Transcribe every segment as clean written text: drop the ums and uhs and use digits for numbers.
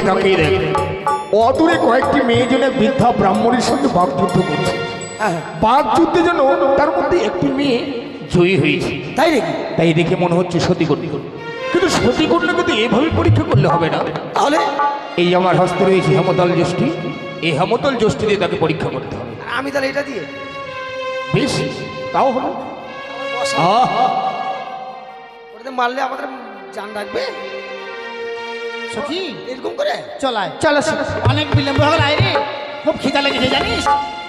তাকিয়ে দেখ, অদূরে কয়েকটি মেয়ে যেন বৃদ্ধা ব্রাহ্মণের সঙ্গে বাগযুদ্ধ করছে। বাগযুদ্ধে যেন তার মধ্যে একটি মেয়ে জয়ী হয়েছে। তাই নাকি? তাই দেখে মনে হচ্ছে সতী কন্যা। কিন্তু সতী কন্যা কিন্তু এভাবে পরীক্ষা করলে হবে না। তাহলে এই আমার হস্তে রয়েছে হেমতল যষ্টি, এই হেমতল যষ্টি দিয়ে তাকে পরীক্ষা করতে হবে। আমি তাহলে এটা দিয়ে বেশ, তাও হলো। ওটাতে মারলে আমাদের জান রাখবে সখী এরকম করে? চলায় চল অনেক বিলম্ব হল আয় রে, খুব খিদা লেগেছে জানিস,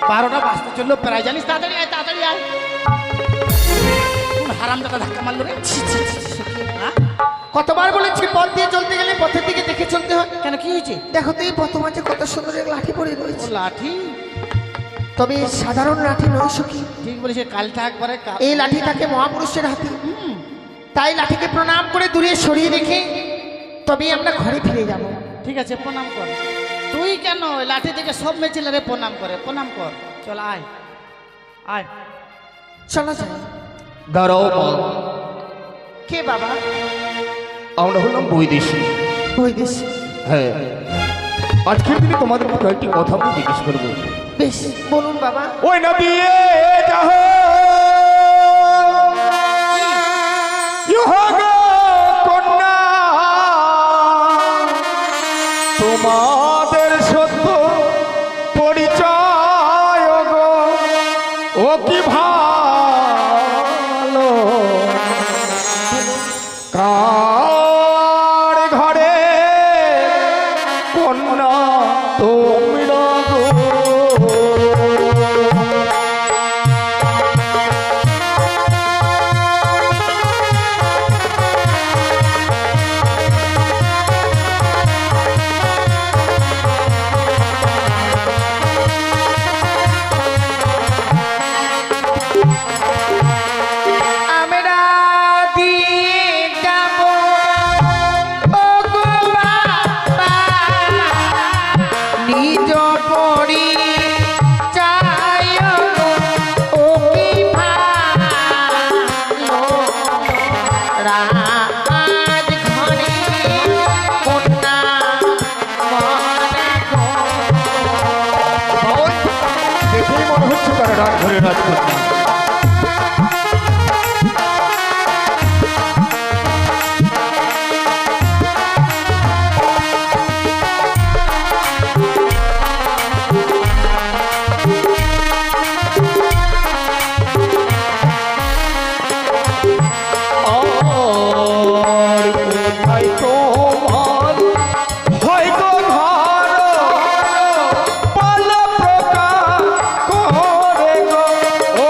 12টা বাজতে চললো প্রায় জানিস, তাড়াতাড়ি আয় তাড়াতাড়ি আয়। কোন হারামদাদা ধাক্কা মারলো রে? হ্যাঁ? কতবার বলেছি পথ দিয়ে চলতে গেলে পথের দিকে দেখে চলতে হয়। কেন কি হয়েছে? দেখো তো এই পথ মাঝে কত সুন্দর এক লাঠি পড়ে ও রয়েছে, লাঠি, তবে এই সাধারণ লাঠি নয় সখী। ঠিক বলেছে, কালটা একবারে এই লাঠি থাকে মহাপুরুষের হাতে। তাই লাঠিকে প্রণাম করে দূরে সরিয়ে রেখে তবেই আমরা ঘরে ফিরে যাব। ঠিক আছে, প্রণাম কর। তুই কেন লাঠি থেকে সব মেয়েছেলেরে প্রণাম করে? প্রণাম কর, চল আয় আয়। চলো যাই। দাঁড়াও মা, কে বাবা? আমরা হলাম বৈদেশী। বৈদেশী? হ্যাঁ, আজকের দিনে তোমাদের কয়েকটি কথা আমি জিজ্ঞেস করবো। বেশ, বলুন বাবা। ওই না দিয়ে যাহ কন্যা, তোমাদের সত্য পরিচয় গো, ও কি ভালো কার ঘরে কন্যা তোমরা গো। আমরা দিয়ে যাব ও গো বাবা, নিজ পরি চায় ও কি ভালো রাজ ঘরে কন্যা মরা গো। দেখেই মনে হচ্ছে তারা রাত ধরে রাজ করছে। আর কোথায় তোমার হয় গো ঘর, বল প্রকাশ করে গো, ও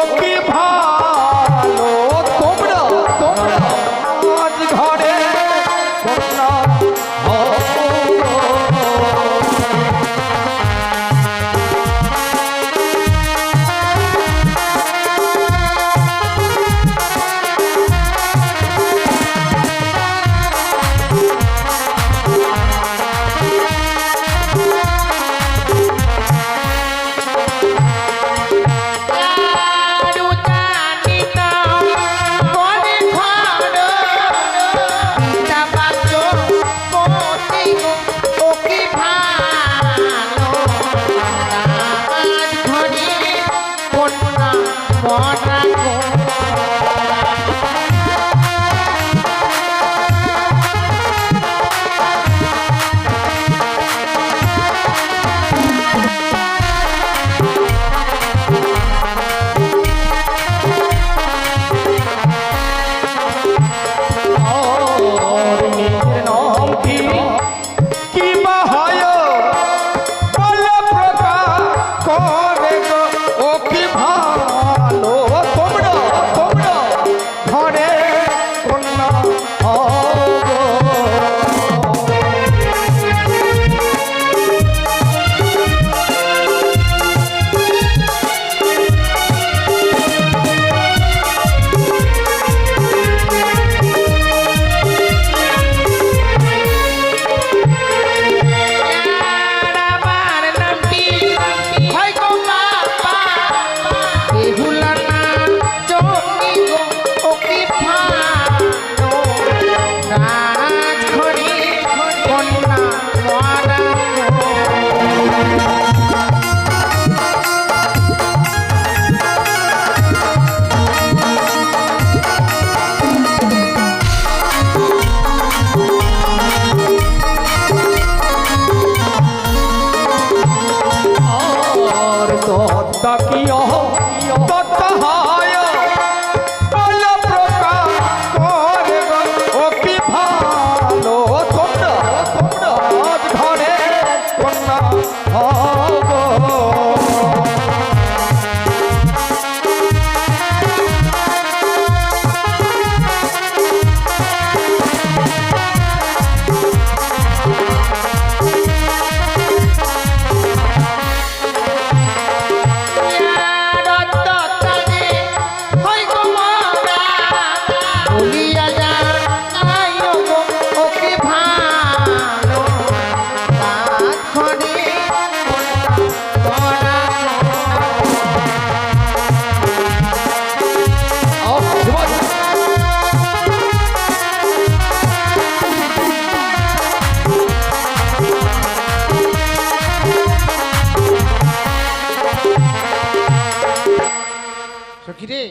কিরে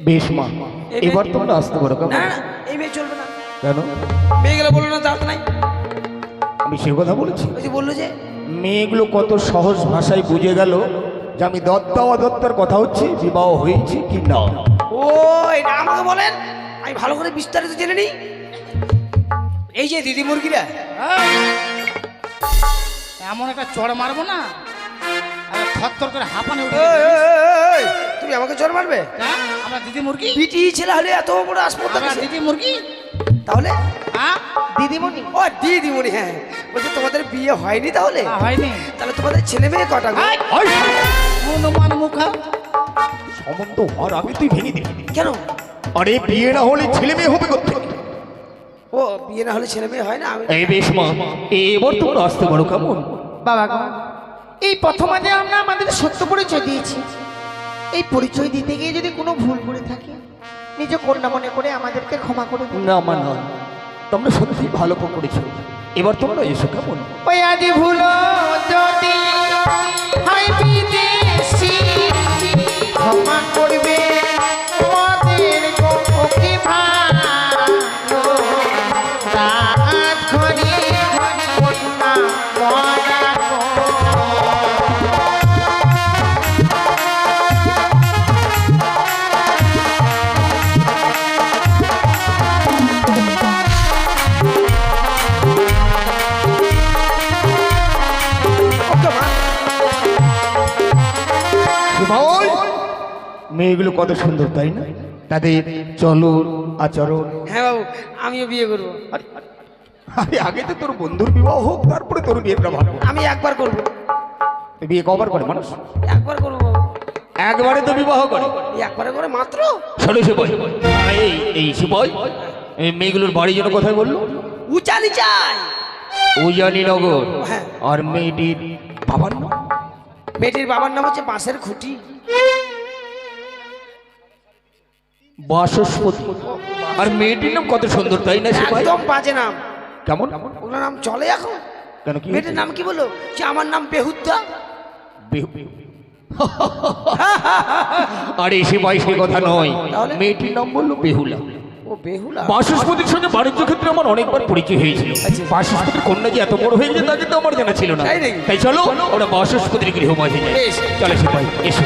বেশ মা, এবার তোমরা আসতে পারো। কেমন? না না, এই মেয়ে চলবে না। কেন? মেয়ে গেলে বললো না দাঁত নাই। আমি সে কথা বলেছি? ওই যে বললো যে মেয়েগুলো কত সহজ ভাষায় বুঝে গেল যে আমি দত্তা অদত্তার কথা হচ্ছে, বিবাহ হয়েছে কি না। ও এটা আমাকে বলেন, আমি ভালো করে বিস্তারিত জেনে নিই। এই যে দিদি মুরগিরা, এমন একটা চড় মারবো না, আর থরথর করে হাঁপানে উঠে ওই, যাবে। ওই, ওই, ওই, তুমি আমাকে জোর মারবে? হ্যাঁ, আমরা দিদি মুরগি, পিটি ছেলে হলে এত বড় হাসপাতাল আমরা দিদি মুরগি। তাহলে হ্যাঁ, দিদিমণি, ও দিদিমণি, হ্যাঁ বলছে তোমাদের বিয়ে হয়নি তাহলে? না, হয়নি। তাহলে তোমাদের ছেলে মেয়ে কটা গো? এই, ওই, হনুমান মুখা। সম্বন্ধ হওয়ার আগে তুই ভেঙে দিবি। কেন? আরে বিয়ে না হলে ছেলে মেয়ে হবে কোথায়? ও বিয়ে না হলে ছেলে মেয়ে হয় না? আমি এই বেশ মা, এবার তোমরা আসতে পারো। কেমন? বাবা গো, এই প্রথম আজ আমরা আমাদের সত্য পরিচয় দিয়েছি। এই পরিচয় দিতে গিয়ে যদি কোনো ভুল করে থাকি, নিজ কন্যা মনে করে আমাদেরকে ক্ষমা করে দিন। না মা না, তোমরা সত্যি ভালো করেছো। এবার তোমরা এসো। কেমন? ওই আজ ভুল যদি হয় বিদেশি, ক্ষমা করবে আমাদের ওকে ভালো রাত ঘরে কন্যা মরা গো। ওকে মা। ভাই, মেয়েগুলো কত সুন্দর তাই না? তাদের চলন আচরণ। হ্যাঁ বাবু, আমিও বিয়ে করবো। আরে আগে তো তোর বন্ধুর বিবাহ হোক, তারপরে তোর বিয়েটা ভাববো। আমি একবার করবো। তুই বিয়ে কবার করে মানুষ? একবার করবো বাবু। একবারে তো বিবাহ করে। এই একবারে করে মাত্র। ছোট সিপাই, এই সিপাই, এই মেয়েগুলোর বাড়ি যেন কোথায় বললো? উচালি চাই। উজানিনগর। হ্যাঁ। আর মেয়েটির বাবার নাম? মেয়েটির বাবার নাম হচ্ছে বাঁশের খুঁটি। বাসস্পতি। আর মেয়েটির নাম কত সুন্দর তাই না সিপাই? একদম বাজে নাম। কেমন? ওগুলো নাম চলে এখন? কেন কি? মেয়েটির নাম কি বললো? যে আমার নাম বেহুদ্দা। আরে সিপাই সে কথা নয়, তাহলে? মেয়েটির নাম বললো বেহুলা। ও বেহুলা। বাসস্পতির সঙ্গে বাণিজ্য ক্ষেত্রে আমার অনেকবার পরিচয় হয়েছিল। আচ্ছা। বাসস্পতির কন্যা যে এত বড় হয়ে গেছে তা কিন্তু আমার জানা ছিল না। তাই নাকি? তাই চলো আমরা বাসস্পতির গৃহ মাঝে যাই। বেশ। চলো সিপাই এসো।